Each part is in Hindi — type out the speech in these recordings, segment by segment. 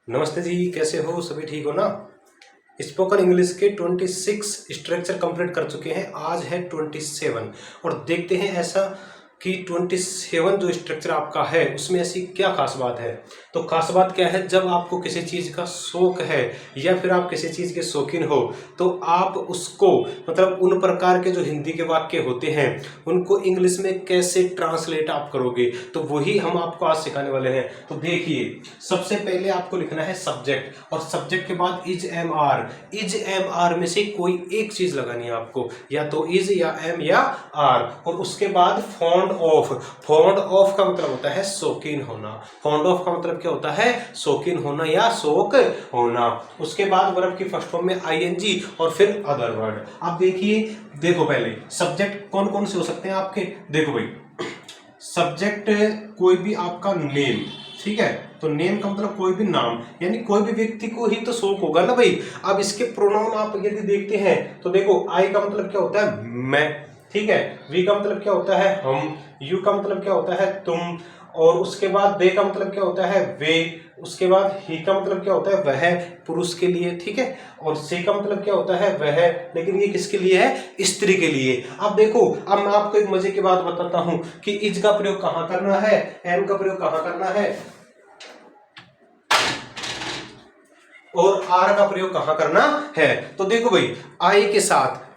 नमस्ते जी, कैसे हो? सभी ठीक हो ना? स्पोकन इंग्लिश के 26 स्ट्रक्चर कंप्लीट कर चुके हैं। आज है 27 और देखते हैं ऐसा कि 27 जो स्ट्रक्चर आपका है उसमें ऐसी क्या खास बात है। तो खास बात क्या है, जब आपको किसी चीज़ का शौक है या फिर आप किसी चीज़ के शौकीन हो तो आप उसको मतलब उन प्रकार के जो हिंदी के वाक्य होते हैं उनको इंग्लिश में कैसे ट्रांसलेट आप करोगे, तो वही हम आपको आज सिखाने वाले हैं। तो देखिए, सबसे पहले आपको लिखना है सब्जेक्ट और सब्जेक्ट के बाद is am are. Is am are में से कोई एक चीज लगानी है आपको, या तो इज या एम या आर। और उसके बाद फॉन्ड ऑफ। फॉन्ड ऑफ का मतलब होता है शौकीन होना। फॉन्ड ऑफ का मतलब क्या होता है? शौकीन होना या शौक होना। उसके बाद वर्ब की फर्स्ट फॉर्म में आईएनजी और फिर अदर वर्ड। अब देखिए, देखो पहले सब्जेक्ट कौन कौन से हो सकते हैं आपके। देखो भाई, सब्जेक्ट कोई भी आपका नेम, ठीक है, तो नेम का मतलब कोई भी नाम, यानी कोई भी व्यक्ति को ही तो शौक होगा ना भाई। अब इसके प्रोनाउन आप यदि देखते हैं तो देखो, आई का मतलब क्या होता है? मैं, ठीक है। वी का मतलब क्या होता है? हम। यू का मतलब क्या होता है? तुम। और उसके बाद दे का मतलब क्या होता है? वे। उसके बाद ही का मतलब क्या होता है? वह, पुरुष के लिए, ठीक है। और सी का मतलब क्या होता है? वह, लेकिन ये किसके लिए है? स्त्री के लिए। अब देखो, अब मैं आपको एक मजे की बात बताता हूं कि इज का प्रयोग कहां करना है, एम का प्रयोग कहां करना है और आर का प्रयोग कहां करना है। तो देखो भाई, आई के साथ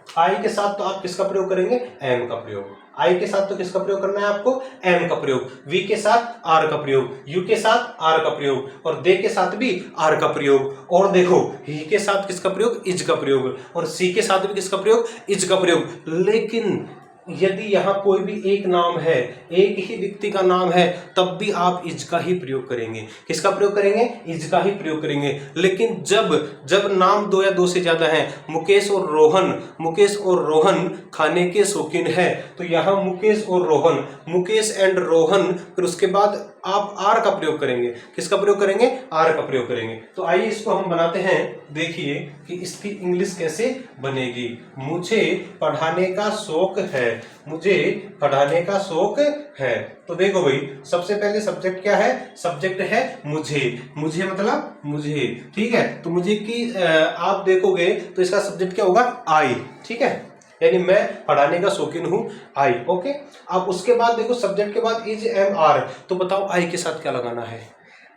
तो आप किसका प्रयोग करेंगे? एम का प्रयोग। आई के साथ तो किसका प्रयोग करना है आपको? एम का प्रयोग। वी के साथ आर का प्रयोग, यू के साथ आर का प्रयोग और दे के साथ भी आर का प्रयोग। और देखो, ही के साथ किसका प्रयोग? इज का प्रयोग। और सी के साथ भी किसका प्रयोग? इज का प्रयोग। लेकिन यदि यहाँ कोई भी एक नाम है, एक ही व्यक्ति का नाम है, तब भी आप इज का ही प्रयोग करेंगे। किसका प्रयोग करेंगे? इज का ही प्रयोग करेंगे। लेकिन जब जब नाम दो या दो से ज्यादा हैं, मुकेश और रोहन खाने के शौकीन है, तो यहाँ मुकेश और रोहन, मुकेश एंड रोहन, फिर उसके बाद आप आर का प्रयोग करेंगे। किसका प्रयोग करेंगे? आर का प्रयोग करेंगे। तो आइए इसको हम बनाते हैं। देखिए कि इसकी इंग्लिश कैसे बनेगी। मुझे पढ़ाने का शौक है। मुझे पढ़ाने का शौक है। तो देखो भाई, सबसे पहले सब्जेक्ट क्या है? सब्जेक्ट है मुझे। मुझे मतलब मुझे, ठीक है। तो मुझे की आप देखोगे तो इसका सब्जेक्ट क्या होगा? आई, ठीक है, यानी मैं पढ़ाने का शौकीन हूं, आई। ओके। अब उसके बाद देखो, सब्जेक्ट के बाद इज एम आर। तो बताओ आई के साथ क्या लगाना है?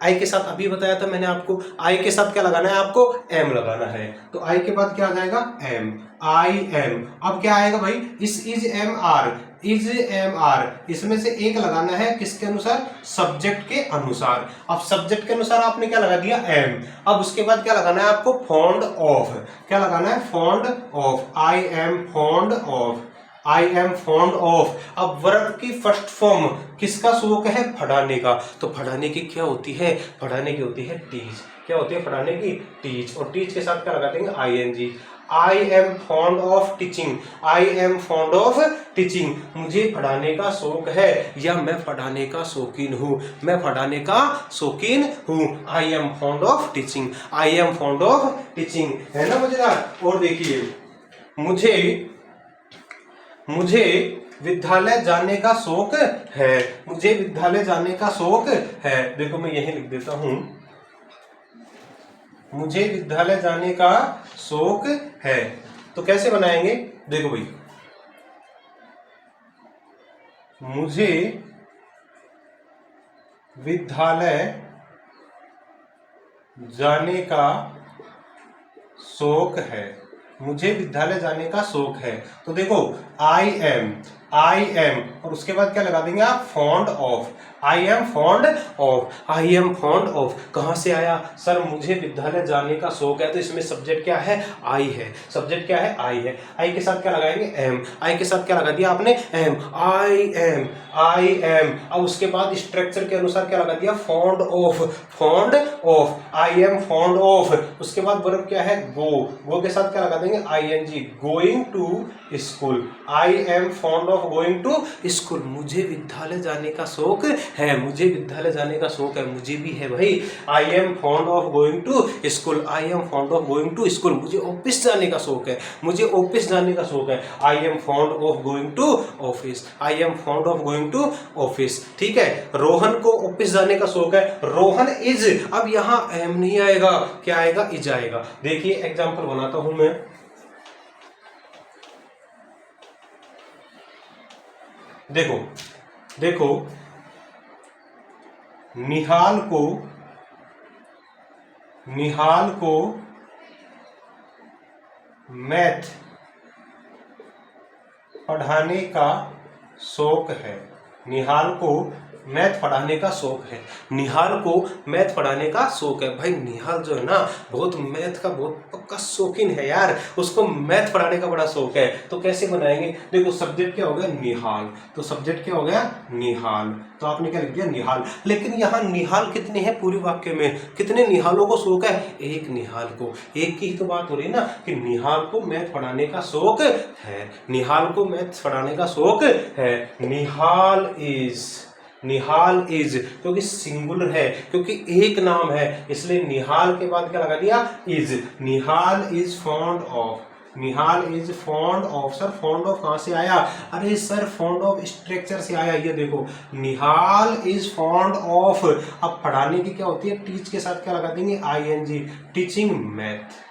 आई के साथ अभी बताया था मैंने आपको, आई के साथ क्या लगाना है आपको? एम लगाना है। तो आई के बाद क्या आ जाएगा? Am, I am. अब क्या आएगा भाई? Is am are, is am are, इसमें से एक लगाना है किसके अनुसार? सब्जेक्ट के अनुसार। अब सब्जेक्ट के अनुसार आपने क्या लगा दिया? एम। अब उसके बाद क्या लगाना है आपको? Fond of. क्या लगाना है? Fond of. I am fond of, I am fond of. अब वर्ब की फर्स्ट फॉर्म किसका शौक है? पढ़ाने का। तो पढ़ाने की क्या होती है? पढ़ाने की होती है टीच। क्या होती है पढ़ाने की? टीच। और टीच के साथ क्या लगा देंगे? I N G. I am fond of teaching, I am fond of teaching. मुझे पढ़ाने का शौक है या मैं पढ़ाने का शौकीन हूँ। मैं पढ़ाने का शौकीन हूँ। आई am fond of teaching, I am fond of teaching. है ना मजेदार? और देखिए, मुझे विद्यालय जाने का शौक है। मुझे विद्यालय जाने का शौक है। देखो मैं यही लिख देता हूं, मुझे विद्यालय जाने का शौक है। तो कैसे बनाएंगे? देखो भाई, मुझे विद्यालय जाने का शौक है। मुझे विद्यालय जाने का शौक है। तो देखो, आई एम, आई एम, और उसके बाद क्या लगा देंगे आप? Fond of. I am fond of, I am fond of कहां से आया? सर मुझे विद्यालय जाने का शौक है, तो इसमें सब्जेक्ट क्या है? आई है। सब्जेक्ट क्या है? आई है। आई के साथ क्या लगाएंगे? एम। आई के साथ क्या लगा दिया आपने? Am. I am, I am. अब उसके बाद स्ट्रक्चर के अनुसार क्या लगा दिया? Fond of, fond of, I am fond of. उसके बाद वर्ब क्या है? गो। गो के साथ क्या लगा देंगे? I N G, going to school. I am fond of of going to school, मुझे विद्यालय जाने का शौक है, मुझे विद्यालय जाने का शौक है, मुझे भी है भाई। I am fond of going to school, I am fond of going to school, मुझे ऑफिस जाने का शौक है, मुझे ऑफिस जाने का शौक है। I am fond of going to office, I am fond of going to office. ठीक है, रोहन को ऑफिस जाने का शौक है, रोहन इज। अब यहां एम नहीं आएगा, क्या आएगा, इज आएगा। देखिए एग्जांपल बनाता हूं मैं। देखो देखो, निहाल को मैथ पढ़ाने का शौक है, निहाल को मैथ पढ़ाने का शौक है, निहाल को मैथ पढ़ाने का शौक है। भाई निहाल जो है ना बहुत मैथ का बहुत पक्का शौकीन है यार, उसको मैथ पढ़ाने का बड़ा शौक है। तो कैसे बनाएंगे, देखो सब्जेक्ट क्या हो गया, निहाल, तो सब्जेक्ट क्या हो गया, निहाल, तो आपने क्या लिख दिया, निहाल। लेकिन यहाँ निहाल कितने हैं पूरे वाक्य में, कितने निहालों को शौक है, एक निहाल को, एक की ही तो बात हो रही है ना कि निहाल को मैथ पढ़ाने का शौक है, निहाल को मैथ पढ़ाने का शौक है। निहाल इज क्योंकि सिंगुलर है, क्योंकि एक नाम है, इसलिए निहाल के बाद क्या लगा दिया, is. Nihal is fond of, Nihal is fond of. Sir fond of कहां से आया, अरे सर फॉन्ड ऑफ स्ट्रक्चर से आया। ये देखो निहाल इज फॉन्ड ऑफ, अब पढ़ाने की क्या होती है, टीच के साथ क्या लगा देंगे, आईएनजी, टीचिंग मैथ।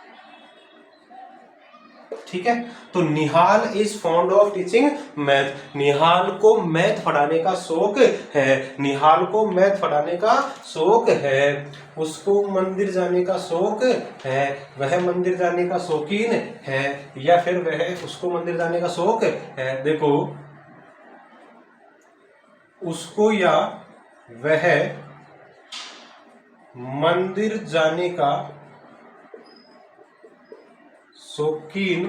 ठीक है, तो Nihal is fond of teaching math, Nihal को मैथ पढ़ाने का शौक है, निहाल को मैथ पढ़ाने का शौक है। उसको मंदिर जाने का शौक है, वह मंदिर जाने का शौकीन है, या फिर वह उसको मंदिर जाने का शौक है। देखो उसको या वह मंदिर जाने का शौकीन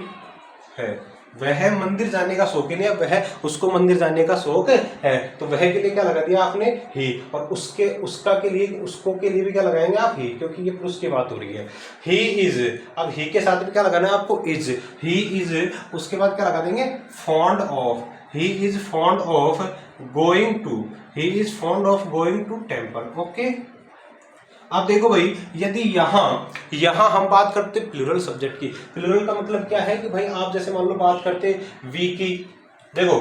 है, वह मंदिर जाने का शौकीन है, वह उसको मंदिर जाने का शौक है। तो वह के लिए क्या लगा दिया आपने, ही, और उसके उसका के लिए उसको के लिए भी क्या लगाएंगे आप, ही, क्योंकि ये पुरुष की बात हो रही है। ही इज, अब ही के साथ में क्या लगाना है आपको, इज, ही इज, उसके बाद क्या लगा देंगे, fond of, he is fond of going to, he is fond of going to temple. Okay, अब देखो भाई यदि यहां हम बात करते प्लूरल सब्जेक्ट की, प्लूरल का मतलब क्या है कि भाई आप जैसे मान लो बात करते वी की, देखो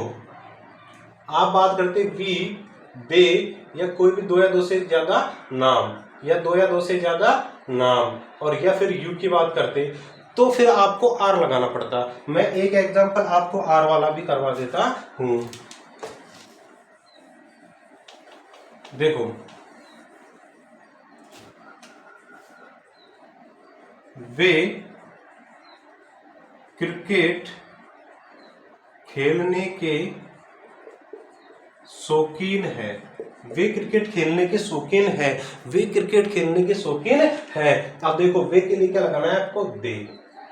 आप बात करते वी, दे, या कोई भी दो या दो से ज्यादा नाम, या दो या दो से ज्यादा नाम, और या फिर यू की बात करते, तो फिर आपको आर लगाना पड़ता। मैं एक एग्जांपल आपको आर वाला भी करवा देता हूं। देखो वे क्रिकेट खेलने के शौकीन है, वे क्रिकेट खेलने के शौकीन है, वे क्रिकेट खेलने के शौकीन है। अब देखो वे के लिए क्या लगाना है आपको, दे,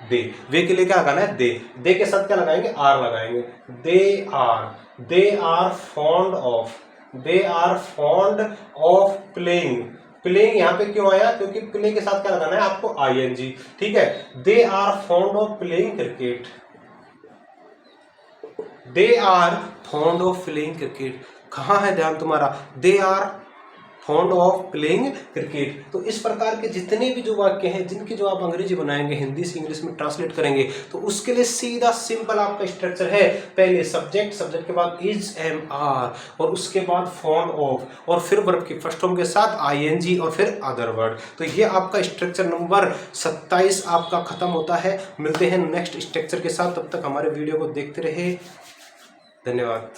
दे, वे के लिए क्या लगाना है, दे, दे के साथ क्या लगाएंगे, आर लगाएंगे। They are fond of, they are fond of playing, playing यहाँ पे क्यों आया, क्योंकि प्ले के साथ क्या लगाना है आपको, आईएनजी। ठीक है, they are fond of playing cricket, they are fond of playing cricket, कहाँ है ध्यान तुम्हारा, they are fond of playing cricket. तो इस प्रकार के जितने भी जो वाक्य हैं जिनकी जो आप अंग्रेजी बनाएंगे, हिंदी से इंग्लिश में ट्रांसलेट करेंगे, तो उसके लिए सीधा सिंपल आपका स्ट्रक्चर है, पहले सब्जेक्ट, सब्जेक्ट के बाद इज, एम, आर, और उसके बाद फॉन्ड ऑफ, और फिर वर्ब की फर्स्ट फॉर्म के साथ आईएनजी, और फिर अदर वर्ड। तो ये आपका स्ट्रक्चर नंबर 27 आपका खत्म होता है। मिलते हैं नेक्स्ट स्ट्रक्चर के साथ, तब तक हमारे वीडियो को देखते रहे, धन्यवाद।